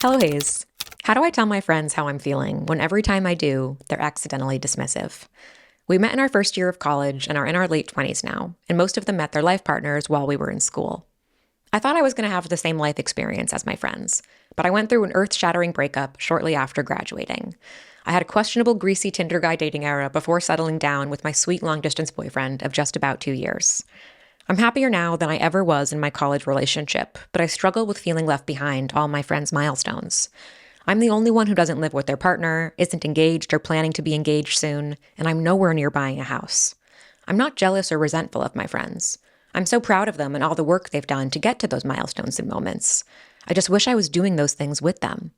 Hello, Hayes. How do I tell my friends how I'm feeling when every time I do, they're accidentally dismissive? We met in our first year of college and are in our late 20s now, and most of them met their life partners while we were in school. I thought I was going to have the same life experience as my friends, but I went through an earth shattering breakup shortly after graduating. I had a questionable, greasy Tinder guy dating era before settling down with my sweet long distance boyfriend of just about 2 years. I'm happier now than I ever was in my college relationship, but I struggle with feeling left behind all my friends' milestones. I'm the only one who doesn't live with their partner, isn't engaged or planning to be engaged soon, and I'm nowhere near buying a house. I'm not jealous or resentful of my friends. I'm so proud of them and all the work they've done to get to those milestones and moments. I just wish I was doing those things with them.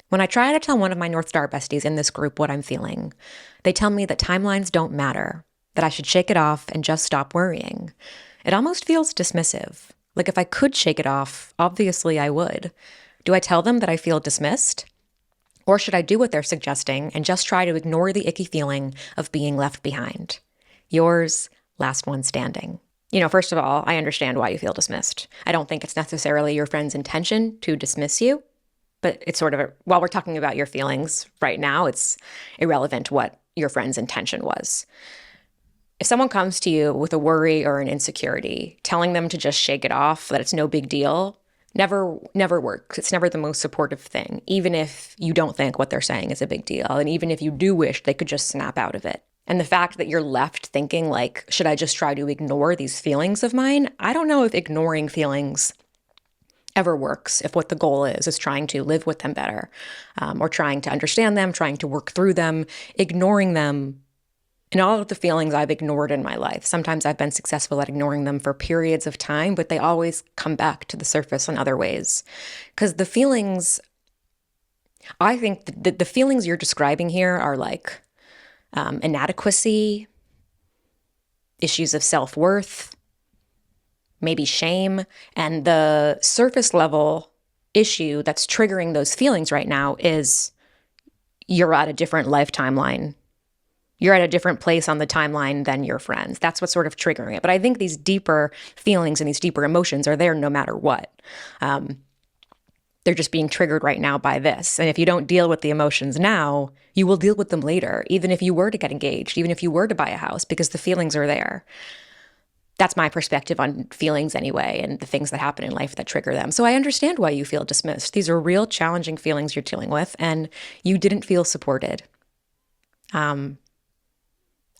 When I try to tell one of my North Star besties in this group what I'm feeling, they tell me that timelines don't matter, that I should shake it off and just stop worrying. It almost feels dismissive. Like if I could shake it off, obviously I would. Do I tell them that I feel dismissed? Or should I do what they're suggesting and just try to ignore the icky feeling of being left behind? Yours, last one standing. First of all, I understand why you feel dismissed. I don't think it's necessarily your friend's intention to dismiss you, but it's while we're talking about your feelings right now, it's irrelevant what your friend's intention was. If someone comes to you with a worry or an insecurity, telling them to just shake it off, that it's no big deal, never works. It's never the most supportive thing, even if you don't think what they're saying is a big deal. And even if you do wish they could just snap out of it. And the fact that you're left thinking like, should I just try to ignore these feelings of mine? I don't know if ignoring feelings ever works, if what the goal is trying to live with them better, or trying to understand them, trying to work through them, ignoring them. And all of the feelings I've ignored in my life, sometimes I've been successful at ignoring them for periods of time, but they always come back to the surface in other ways. Because the feelings, I think the feelings you're describing here are like inadequacy, issues of self-worth, maybe shame. And the surface level issue that's triggering those feelings right now is you're at a different life timeline. You're at a different place on the timeline than your friends. That's what's sort of triggering it. But I think these deeper feelings and these deeper emotions are there no matter what. They're just being triggered right now by this. And if you don't deal with the emotions now, you will deal with them later, even if you were to get engaged, even if you were to buy a house, because the feelings are there. That's my perspective on feelings anyway, and the things that happen in life that trigger them. So I understand why you feel dismissed. These are real challenging feelings you're dealing with, and you didn't feel supported.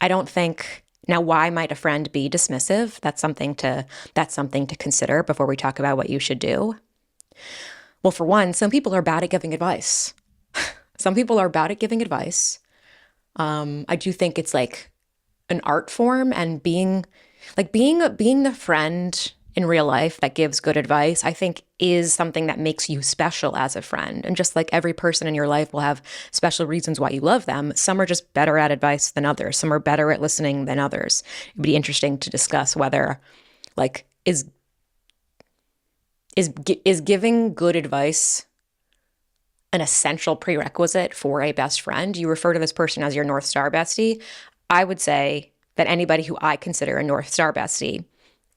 I don't think, now why might a friend be dismissive? That's something to consider before we talk about what you should do. Well, for one, some people are bad at giving advice. Some people are bad at giving advice. I do think it's like an art form, and being the friend in real life that gives good advice, I think is something that makes you special as a friend. And just like every person in your life will have special reasons why you love them, some are just better at advice than others. Some are better at listening than others. It'd be interesting to discuss whether is giving good advice an essential prerequisite for a best friend? You refer to this person as your North Star bestie. I would say that anybody who I consider a North Star bestie,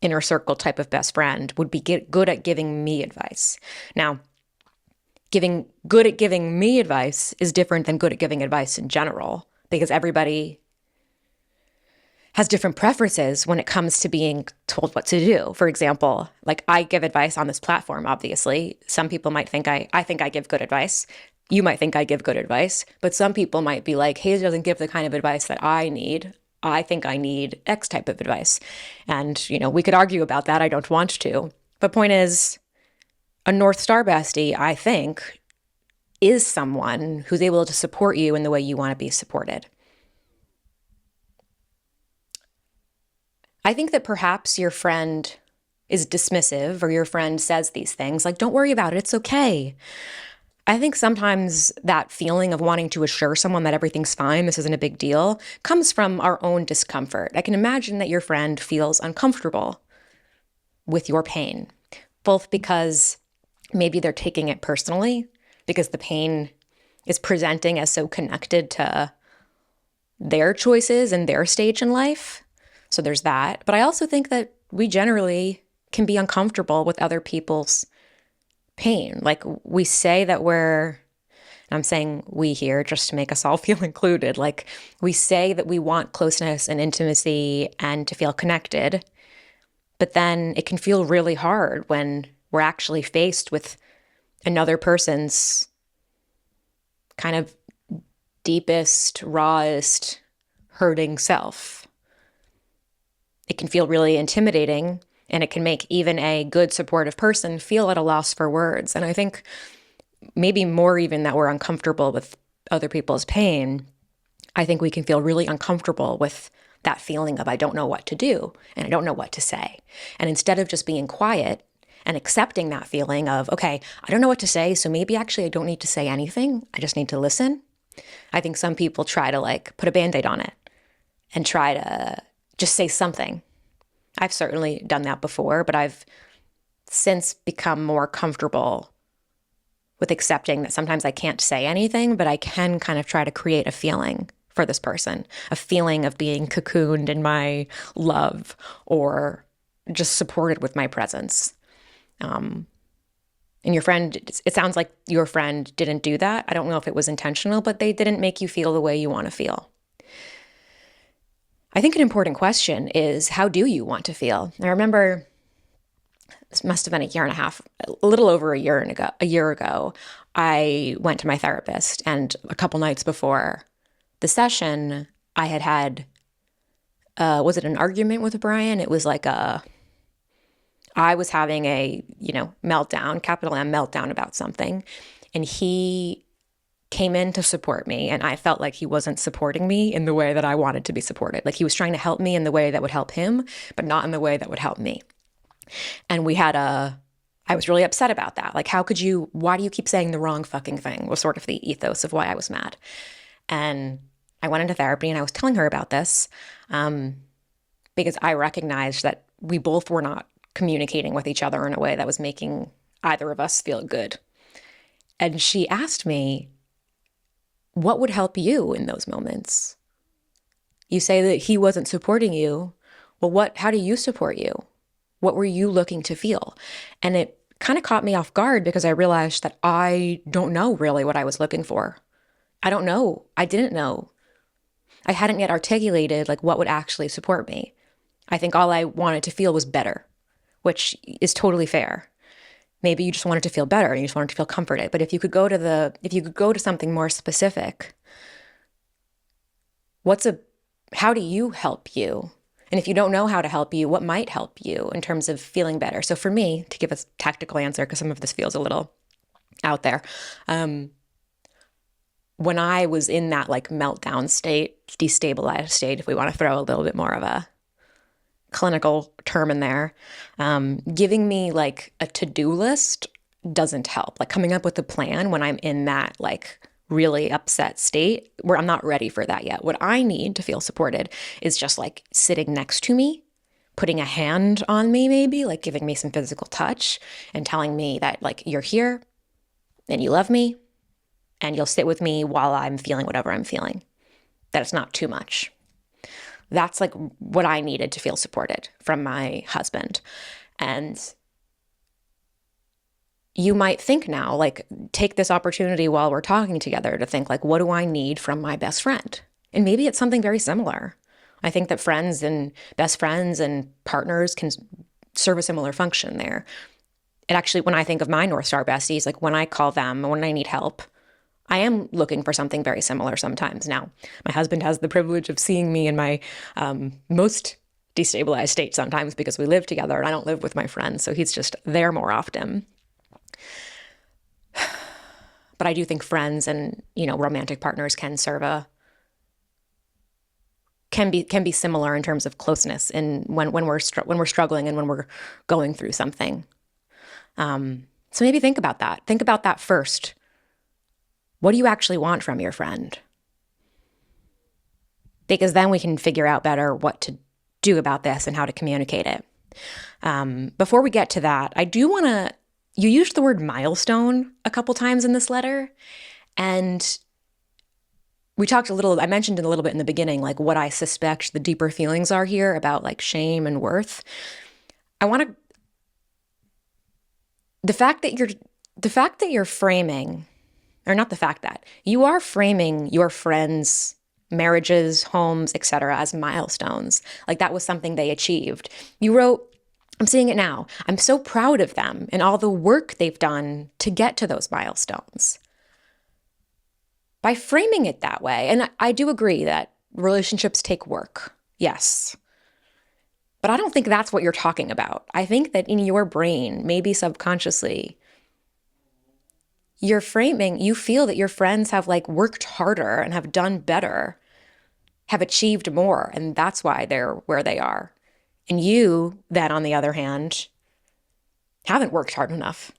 inner circle type of best friend, would be good at giving me advice. Now, good at giving me advice is different than good at giving advice in general, because everybody has different preferences when it comes to being told what to do. For example, like I give advice on this platform, obviously. Some people might think I think I give good advice. You might think I give good advice, but some people might be like, Hayes doesn't give the kind of advice that I need. I think I need X type of advice. And, we could argue about that. I don't want to. But point is, a North Star bestie, I think, is someone who's able to support you in the way you want to be supported. I think that perhaps your friend is dismissive, or your friend says these things like, don't worry about it, it's okay. I think sometimes that feeling of wanting to assure someone that everything's fine, this isn't a big deal, comes from our own discomfort. I can imagine that your friend feels uncomfortable with your pain, both because maybe they're taking it personally, because the pain is presenting as so connected to their choices and their stage in life. So there's that. But I also think that we generally can be uncomfortable with other people's pain. Like we say that I'm saying we here just to make us all feel included. Like we say that we want closeness and intimacy and to feel connected, but then it can feel really hard when we're actually faced with another person's kind of deepest, rawest, hurting self. It can feel really intimidating, and it can make even a good, supportive person feel at a loss for words. And I think maybe more even that we're uncomfortable with other people's pain, I think we can feel really uncomfortable with that feeling of I don't know what to do and I don't know what to say. And instead of just being quiet and accepting that feeling of, okay, I don't know what to say, so maybe actually I don't need to say anything, I just need to listen. I think some people try to like put a Band-Aid on it and try to just say something. I've certainly done that before, but I've since become more comfortable with accepting that sometimes I can't say anything, but I can kind of try to create a feeling for this person, a feeling of being cocooned in my love or just supported with my presence. And your friend, it sounds like your friend didn't do that. I don't know if it was intentional, but they didn't make you feel the way you want to feel. I think an important question is, how do you want to feel? I remember this must have been a year and a half, a little over a year ago, I went to my therapist, and a couple nights before the session, I had was it an argument with Brian? It was like I was having a, meltdown, capital M meltdown about something, and he came in to support me, and I felt like he wasn't supporting me in the way that I wanted to be supported. Like he was trying to help me in the way that would help him, but not in the way that would help me. And I was really upset about that. Like, why do you keep saying the wrong fucking thing? Was sort of the ethos of why I was mad. And I went into therapy and I was telling her about this because I recognized that we both were not communicating with each other in a way that was making either of us feel good. And she asked me, what would help you in those moments? You say that he wasn't supporting you. Well, how do you support you? What were you looking to feel? And it kind of caught me off guard because I realized that I don't know really what I was looking for. I don't know. I didn't know. I hadn't yet articulated like what would actually support me. I think all I wanted to feel was better, which is totally fair. Maybe you just wanted to feel better and you just wanted to feel comforted. But if you could go to something more specific, how do you help you? And if you don't know how to help you, what might help you in terms of feeling better? So for me, to give a tactical answer, because some of this feels a little out there, when I was in that like meltdown state, destabilized state, if we want to throw a little bit more of a clinical term in there, giving me like a to-do list doesn't help. Like coming up with a plan when I'm in that like really upset state where I'm not ready for that yet. What I need to feel supported is just like sitting next to me, putting a hand on me, maybe like giving me some physical touch and telling me that like you're here and you love me and you'll sit with me while I'm feeling whatever I'm feeling, that it's not too much. That's like what I needed to feel supported from my husband. And you might think now, like, take this opportunity while we're talking together to think, like, what do I need from my best friend? And maybe it's something very similar. I think that friends and best friends and partners can serve a similar function there. It actually, when I think of my North Star besties, like when I call them, when I need help, I am looking for something very similar sometimes. Now, my husband has the privilege of seeing me in my most destabilized state sometimes because we live together and I don't live with my friends, so he's just there more often. But I do think friends and, romantic partners can can be similar in terms of closeness and when we're struggling and when we're going through something. So maybe think about that. Think about that first. What do you actually want from your friend? Because then we can figure out better what to do about this and how to communicate it. Before we get to that, I do want to, you used the word milestone a couple times in this letter, and I mentioned it a little bit in the beginning, like what I suspect the deeper feelings are here about like shame and worth. The fact that The fact that you're framing, or not the fact that, you are framing your friends' marriages, homes, etc. as milestones. Like that was something they achieved. You wrote, I'm seeing it now. I'm so proud of them and all the work they've done to get to those milestones. By framing it that way, and I do agree that relationships take work. Yes. But I don't think that's what you're talking about. I think that in your brain, maybe subconsciously, you're framing, you feel that your friends have like worked harder and have done better, have achieved more, and that's why they're where they are. And you, then on the other hand, haven't worked hard enough.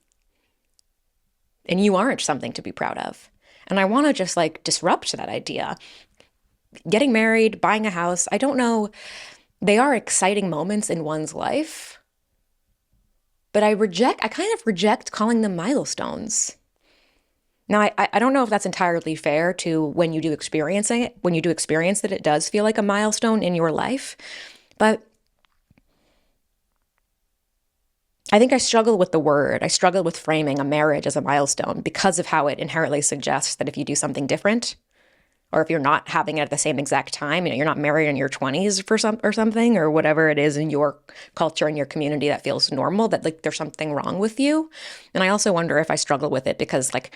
And you aren't something to be proud of. And I want to just like disrupt that idea. Getting married, buying a house, I don't know, they are exciting moments in one's life, but I kind of reject calling them milestones. Now, I don't know if that's entirely fair to when you do experiencing it, when you do experience that it does feel like a milestone in your life, but I think I struggle with the word. I struggle with framing a marriage as a milestone because of how it inherently suggests that if you do something different, or if you're not having it at the same exact time, you're not married in your 20s or something, or whatever it is in your culture and your community that feels normal, that like there's something wrong with you. And I also wonder if I struggle with it because like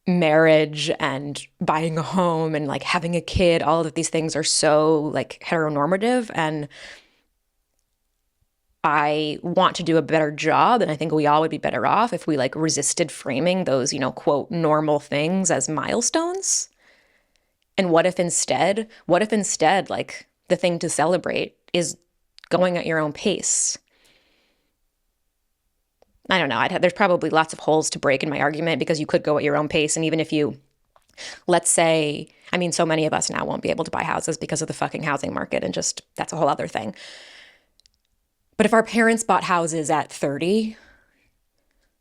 marriage and buying a home and like having a kid, all of these things are so like heteronormative, and I want to do a better job, and I think we all would be better off if we like resisted framing those, quote, normal things as milestones. And what if instead, like the thing to celebrate is going at your own pace? I don't know. There's probably lots of holes to break in my argument because you could go at your own pace. And even if you, let's say, I mean, so many of us now won't be able to buy houses because of the fucking housing market, and just that's a whole other thing. But if our parents bought houses at 30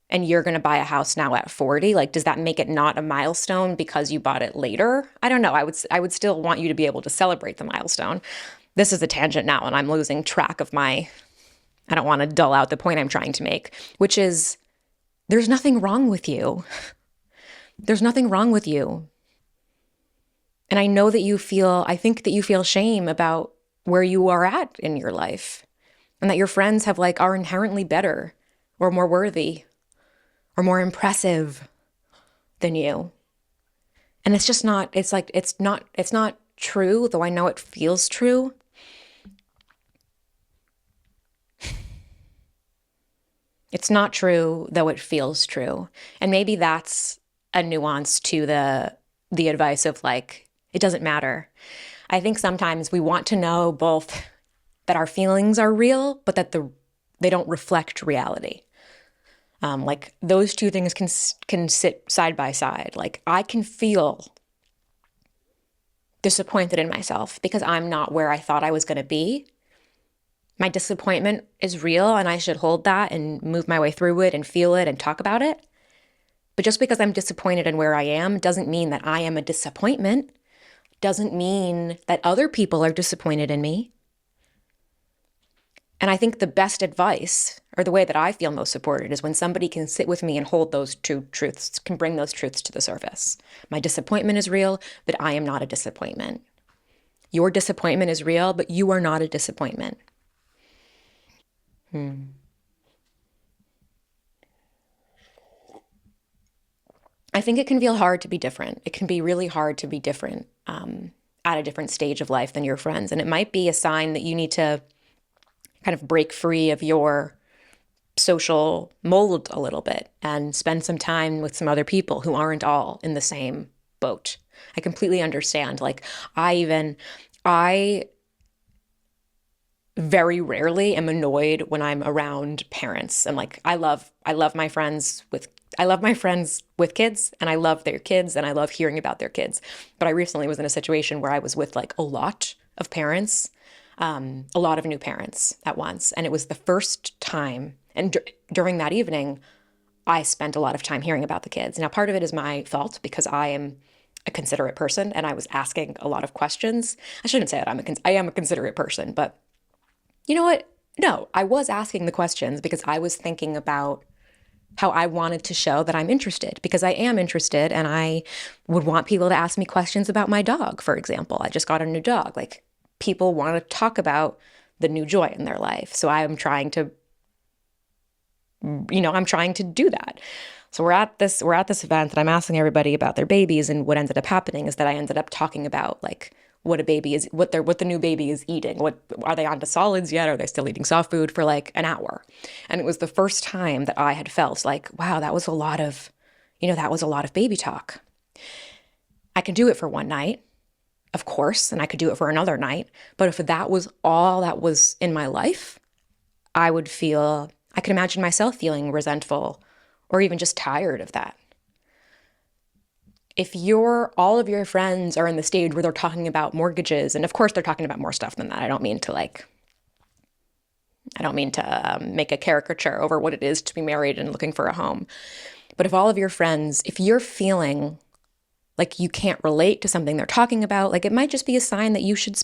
and you're going to buy a house now at 40, like, does that make it not a milestone because you bought it later? I don't know. I would still want you to be able to celebrate the milestone. This is a tangent now, and I'm losing track of I don't want to dull out the point I'm trying to make, which is there's nothing wrong with you. There's nothing wrong with you. And I think that you feel shame about where you are at in your life, and that your friends are inherently better or more worthy or more impressive than you. And it's just not, it's not true, though I know it feels true. It's not true, though it feels true. And maybe that's a nuance to the advice of like, it doesn't matter. I think sometimes we want to know both that our feelings are real, but that they don't reflect reality. Like those two things can sit side by side. Like I can feel disappointed in myself because I'm not where I thought I was going to be. My disappointment is real, and I should hold that and move my way through it and feel it and talk about it. But just because I'm disappointed in where I am doesn't mean that I am a disappointment. Doesn't mean that other people are disappointed in me. And I think the best advice, or the way that I feel most supported, is when somebody can sit with me and hold those two truths, can bring those truths to the surface. My disappointment is real, but I am not a disappointment. Your disappointment is real, but you are not a disappointment. I think it can feel hard to be different. It can be really hard to be different at a different stage of life than your friends. And it might be a sign that you need to kind of break free of your social mold a little bit and spend some time with some other people who aren't all in the same boat. I completely understand. Like I very rarely am annoyed when I'm around parents. And like I love my friends with kids, and I love their kids, and I love hearing about their kids. But I recently was in a situation where I was with like a lot of parents, a lot of new parents at once. And it was the first time, and during that evening, I spent a lot of time hearing about the kids. Now, part of it is my fault because I am a considerate person and I was asking a lot of questions. I shouldn't say that I am a considerate person, but you know what? No, I was asking the questions because I was thinking about how I wanted to show that I'm interested, because I am interested and I would want people to ask me questions about my dog, for example. I just got a new dog. Like, people want to talk about the new joy in their life. So I'm trying to, I'm trying to do that. So we're at this event and I'm asking everybody about their babies, and what ended up happening is that I ended up talking about like what the new baby is eating. What are they onto solids yet? Are they still eating soft food for like an hour? And it was the first time that I had felt like, wow, that was a lot of baby talk. I can do it for one night, of course, and I could do it for another night. But if that was all that was in my life, I could imagine myself feeling resentful or even just tired of that. If all of your friends are in the stage where they're talking about mortgages, and of course they're talking about more stuff than that. I don't mean to make a caricature over what it is to be married and looking for a home. But if all of your friends, if you're feeling like you can't relate to something they're talking about, like, it might just be a sign that you should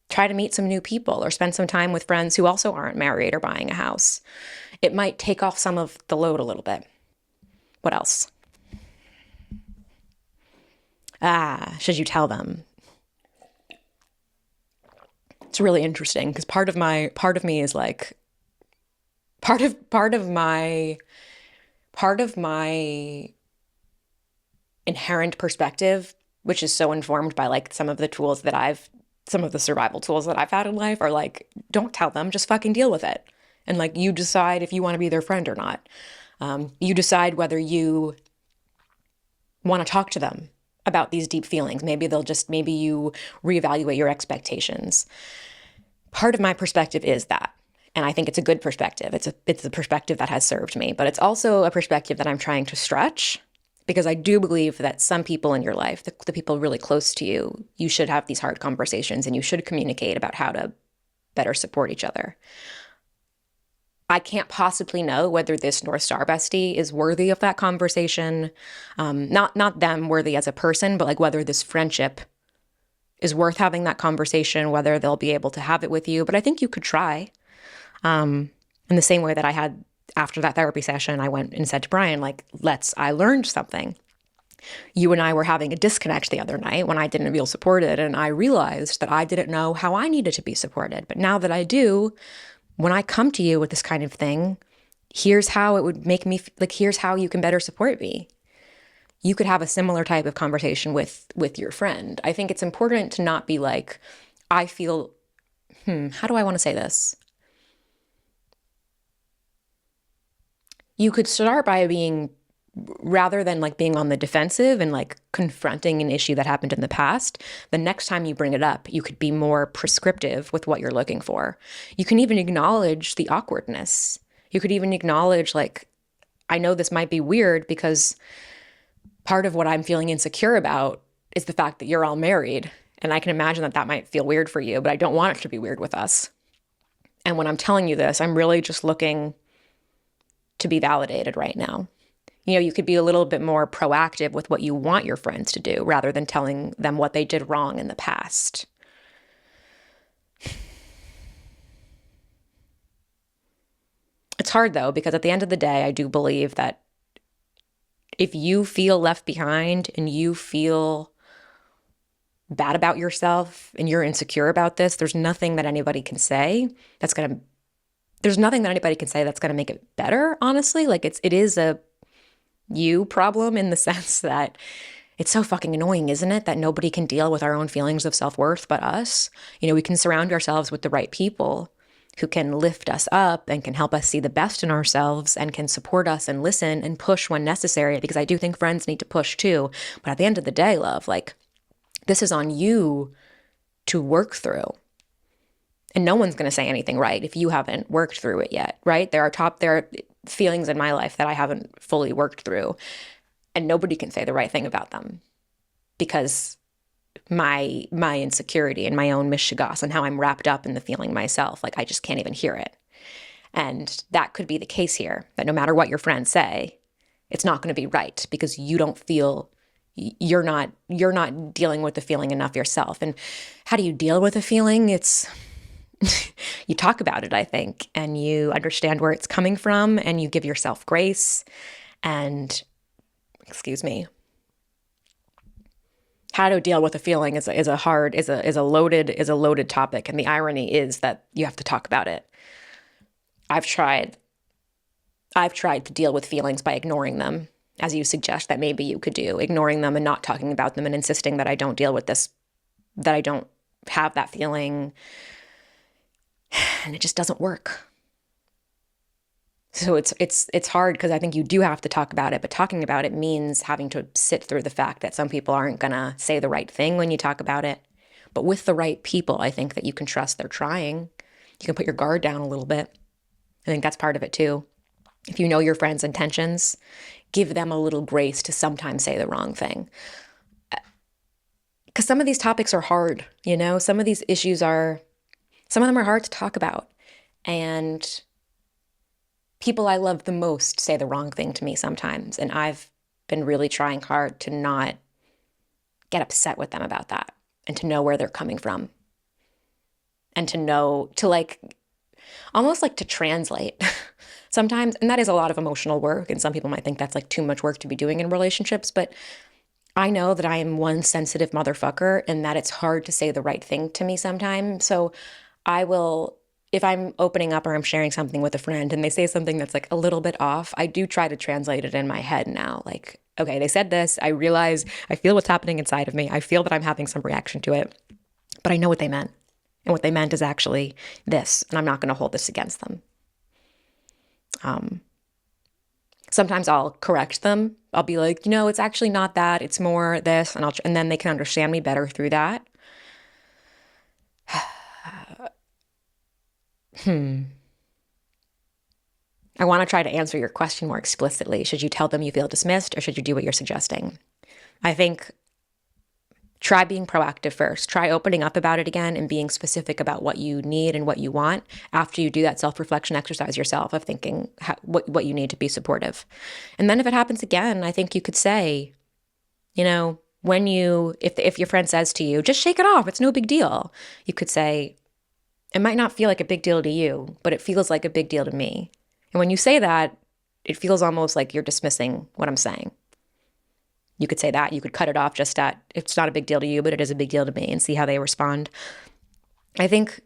try to meet some new people or spend some time with friends who also aren't married or buying a house. It might take off some of the load a little bit. What else? Should you tell them? It's really interesting because part of me is like, part of my inherent perspective, which is so informed by like some of the survival tools that I've had in life, are like, don't tell them, just fucking deal with it. And like, you decide if you want to be their friend or not. You decide whether you want to talk to them about these deep feelings. Maybe you reevaluate your expectations. Part of my perspective is that, and I think it's a good perspective. It's a perspective that has served me, but it's also a perspective that I'm trying to stretch, because I do believe that some people in your life, the people really close to you, you should have these hard conversations and you should communicate about how to better support each other. I can't possibly know whether this North Star bestie is worthy of that conversation. Not them worthy as a person, but like whether this friendship is worth having that conversation, whether they'll be able to have it with you. But I think you could try. In the same way that I had after that therapy session, I went and said to Brian, like, I learned something. You and I were having a disconnect the other night when I didn't feel supported, and I realized that I didn't know how I needed to be supported. But now that I do, when I come to you with this kind of thing, here's how it would make me, like, here's how you can better support me. You could have a similar type of conversation with your friend. I think it's important to not be like, I feel, how do I want to say this? You could start by rather than like being on the defensive and like confronting an issue that happened in the past, the next time you bring it up, you could be more prescriptive with what you're looking for. You can even acknowledge the awkwardness. You could even acknowledge, like, I know this might be weird because part of what I'm feeling insecure about is the fact that you're all married. And I can imagine that might feel weird for you, but I don't want it to be weird with us. And when I'm telling you this, I'm really just looking to be validated right now. You could be a little bit more proactive with what you want your friends to do rather than telling them what they did wrong in the past. It's hard though, because at the end of the day, I do believe that if you feel left behind and you feel bad about yourself and you're insecure about this, there's nothing that anybody can say that's going to make it better, honestly. Like, it is a you problem in the sense that it's so fucking annoying, isn't it? That nobody can deal with our own feelings of self-worth but us. We can surround ourselves with the right people who can lift us up and can help us see the best in ourselves and can support us and listen and push when necessary, because I do think friends need to push too. But at the end of the day, love, like, this is on you to work through. And no one's going to say anything right if you haven't worked through it yet, right? There are feelings in my life that I haven't fully worked through, and nobody can say the right thing about them because my insecurity and my own mishigas and how I'm wrapped up in the feeling myself, like, I just can't even hear it. And that could be the case here, that no matter what your friends say, it's not going to be right because you don't feel, you're not dealing with the feeling enough yourself. And how do you deal with a feeling? It's you talk about it, I think, and you understand where it's coming from, and you give yourself grace. And, excuse me, how to deal with a feeling is a loaded topic, and the irony is that you have to talk about it. I've tried to deal with feelings by ignoring them, as you suggest that maybe you could do, ignoring them and not talking about them and insisting that I don't deal with this, that I don't have that feeling. And it just doesn't work. So it's hard because I think you do have to talk about it, but talking about it means having to sit through the fact that some people aren't gonna say the right thing when you talk about it. But with the right people, I think that you can trust they're trying. You can put your guard down a little bit. I think that's part of it too. If you know your friend's intentions, give them a little grace to sometimes say the wrong thing. Because some of these topics are hard, some of these issues some of them are hard to talk about. And people I love the most say the wrong thing to me sometimes. And I've been really trying hard to not get upset with them about that and to know where they're coming from. And to know, almost like to translate sometimes. And that is a lot of emotional work. And some people might think that's like too much work to be doing in relationships. But I know that I am one sensitive motherfucker and that it's hard to say the right thing to me sometimes. So I will, if I'm opening up or I'm sharing something with a friend and they say something that's like a little bit off, I do try to translate it in my head now. Like, okay, they said this. I realize, I feel what's happening inside of me. I feel that I'm having some reaction to it, but I know what they meant. And what they meant is actually this, and I'm not going to hold this against them. Sometimes I'll correct them. I'll be like, it's actually not that. It's more this, and then they can understand me better through that. I want to try to answer your question more explicitly. Should you tell them you feel dismissed, or should you do what you're suggesting? I think try being proactive first. Try opening up about it again and being specific about what you need and what you want after you do that self-reflection exercise yourself of thinking what you need to be supportive. And then if it happens again, I think you could say, if your friend says to you, just shake it off, it's no big deal. You could say, it might not feel like a big deal to you, but it feels like a big deal to me. And when you say that, it feels almost like you're dismissing what I'm saying. You could say that. You could cut it off just at, it's not a big deal to you, but it is a big deal to me, and see how they respond. I think,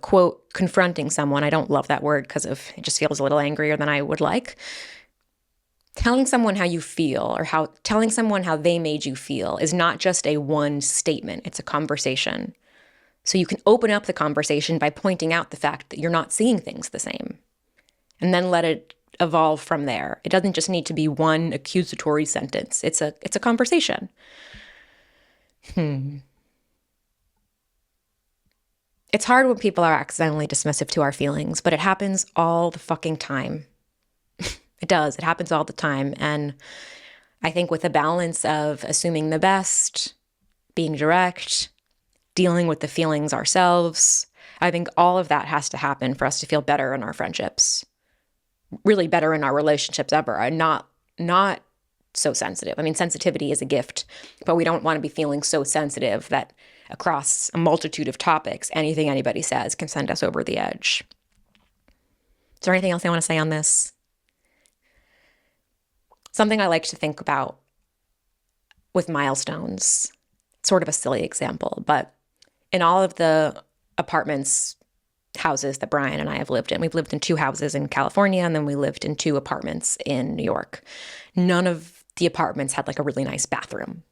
quote, confronting someone, I don't love that word because it just feels a little angrier than I would like. Telling someone how you feel, or telling someone how they made you feel, is not just a one statement. It's a conversation. So you can open up the conversation by pointing out the fact that you're not seeing things the same, and then let it evolve from there. It doesn't just need to be one accusatory sentence. It's a conversation. It's hard when people are accidentally dismissive to our feelings, but it happens all the fucking time. It does. It happens all the time. And I think with a balance of assuming the best, being direct, dealing with the feelings ourselves, I think all of that has to happen for us to feel better in our friendships. Really better in our relationships ever. I'm not so sensitive. I mean, sensitivity is a gift, but we don't want to be feeling so sensitive that across a multitude of topics, anything anybody says can send us over the edge. Is there anything else I want to say on this? Something I like to think about with milestones, sort of a silly example, but in all of the houses that Brian and I have lived in. We've lived in 2 houses in California, and then we lived in 2 apartments in New York. None of the apartments had like a really nice bathroom.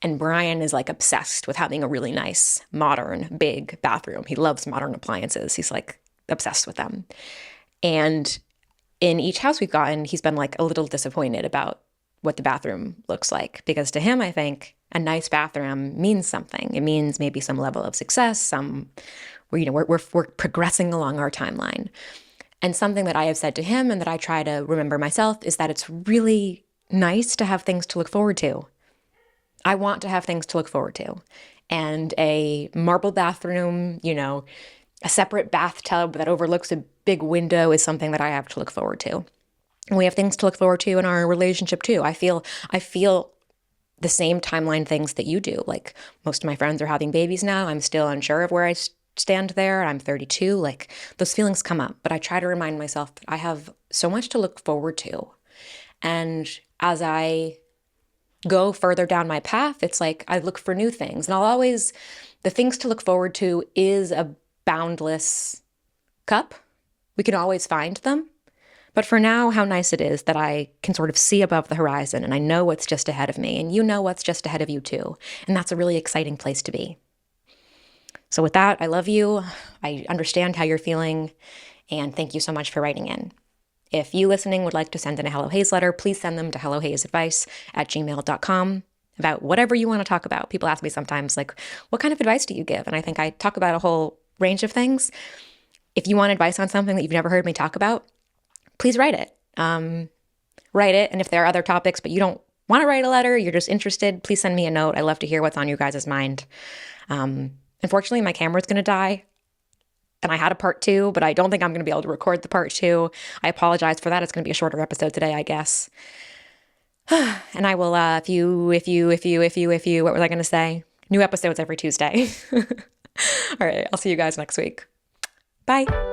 And Brian is like obsessed with having a really nice, modern, big bathroom. He loves modern appliances. He's like obsessed with them. And in each house we've gotten, he's been like a little disappointed about what the bathroom looks like. Because to him, I think a nice bathroom means something. It means maybe some level of success, we're progressing along our timeline. And something that I have said to him and that I try to remember myself is that it's really nice to have things to look forward to. I want to have things to look forward to. And a marble bathroom, a separate bathtub that overlooks a big window is something that I have to look forward to. And we have things to look forward to in our relationship too. I feel the same timeline things that you do. Like most of my friends are having babies now. I'm still unsure of where I stand there and I'm 32, like those feelings come up. But I try to remind myself that I have so much to look forward to. And as I go further down my path, it's like I look for new things. And the things to look forward to is a boundless cup. We can always find them. But for now, how nice it is that I can sort of see above the horizon and I know what's just ahead of me and you know what's just ahead of you too. And that's a really exciting place to be. So with that, I love you. I understand how you're feeling. And thank you so much for writing in. If you listening would like to send in a Hello Hayes letter, please send them to hellohayesbusiness@gmail.com about whatever you want to talk about. People ask me sometimes, like, what kind of advice do you give? And I think I talk about a whole range of things. If you want advice on something that you've never heard me talk about, please write it. Write it. And if there are other topics, but you don't want to write a letter, you're just interested, please send me a note. I love to hear what's on you guys' mind. Unfortunately, my camera's going to die. And I had a part 2, but I don't think I'm going to be able to record the part 2. I apologize for that. It's going to be a shorter episode today, I guess. And I will, what was I going to say? New episodes every Tuesday. All right. I'll see you guys next week. Bye.